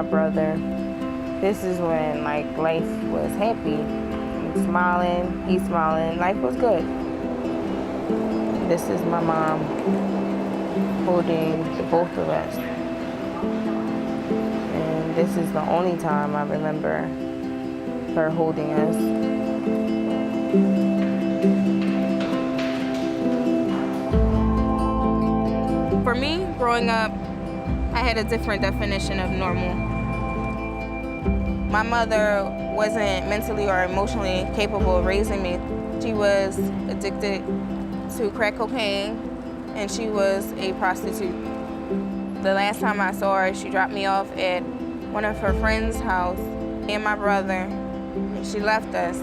my brother. This is when like life was happy. I'm smiling, he's smiling, life was good. This is my mom holding the both of us. And this is the only time I remember her holding us. For me, growing up, I had a different definition of normal. My mother wasn't mentally or emotionally capable of raising me. She was addicted to crack cocaine, and she was a prostitute. The last time I saw her, she dropped me off at one of her friends' house, me and my brother, and she left us.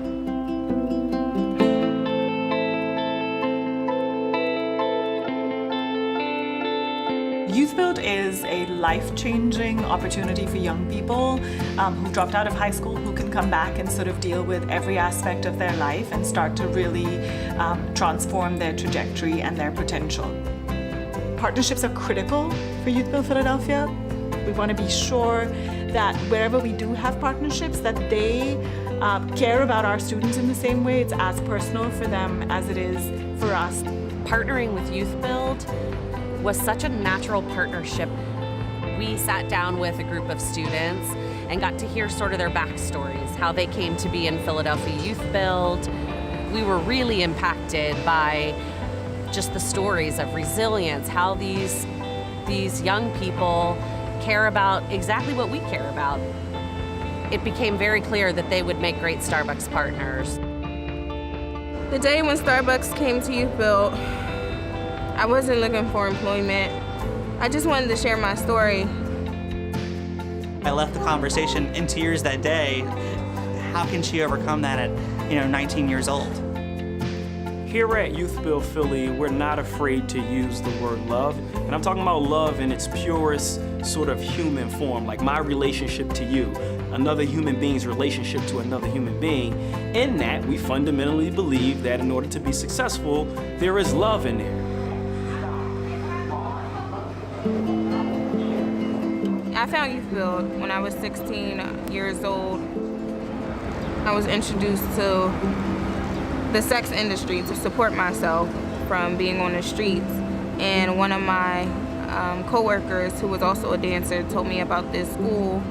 YouthBuild is a life-changing opportunity for young people who dropped out of high school, who can come back and sort of deal with every aspect of their life and start to really transform their trajectory and their potential. Partnerships are critical for YouthBuild Philadelphia. We want to be sure that wherever we do have partnerships, that they care about our students in the same way. It's as personal for them as it is for us. Partnering with YouthBuild was such a natural partnership. We sat down with a group of students and got to hear sort of their backstories, how they came to be in Philadelphia YouthBuild. We were really impacted by just the stories of resilience, how these young people care about exactly what we care about. It became very clear that they would make great Starbucks partners. The day when Starbucks came to YouthBuild, I wasn't looking for employment. I just wanted to share my story. I left the conversation in tears that day. How can she overcome that at 19 years old? Here at YouthBuild Philly, we're not afraid to use the word love. And I'm talking about love in its purest sort of human form, like my relationship to you, another human being's relationship to another human being. In that, we fundamentally believe that in order to be successful, there is love in there. I found YouthBuild when I was 16 years old. I was introduced to the sex industry to support myself from being on the streets. And one of my co-workers, who was also a dancer, told me about this school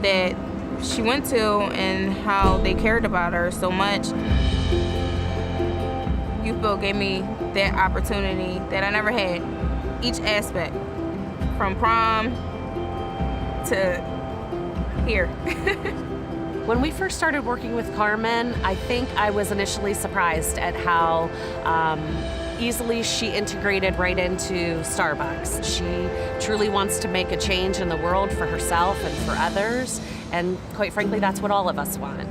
that she went to and how they cared about her so much. YouthBuild gave me that opportunity that I never had, each aspect, from prom to here. When we first started working with Carmen, I think I was initially surprised at how easily she integrated right into Starbucks. She truly wants to make a change in the world for herself and for others, and quite frankly, that's what all of us want.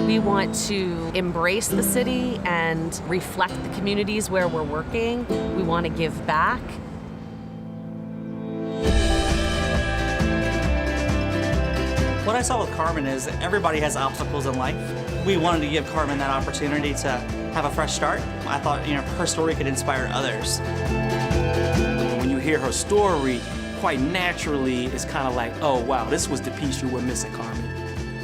We want to embrace the city and reflect the communities where we're working. We want to give back. What I saw with Carmen is that everybody has obstacles in life. We wanted to give Carmen that opportunity to have a fresh start. I thought her story could inspire others. When you hear her story, quite naturally, it's kind of like, oh wow, this was the piece you were missing, Carmen.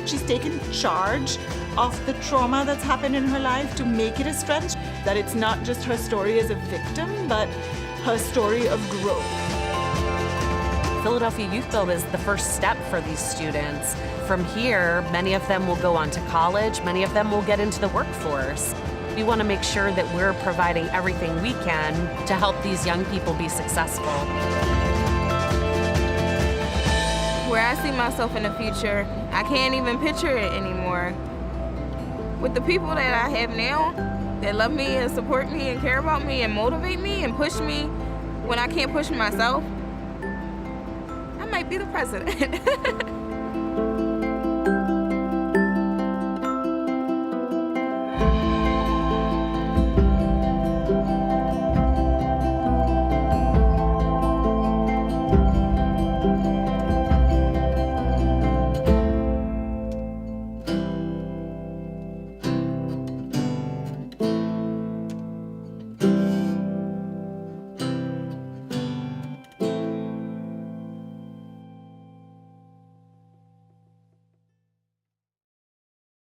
She's taken charge of the trauma that's happened in her life to make it a strength, that it's not just her story as a victim, but her story of growth. Philadelphia YouthBuild is the first step for these students. From here, many of them will go on to college, many of them will get into the workforce. We want to make sure that we're providing everything we can to help these young people be successful. Where I see myself in the future, I can't even picture it anymore. With the people that I have now, that love me and support me and care about me and motivate me and push me when I can't push myself, I might be the president.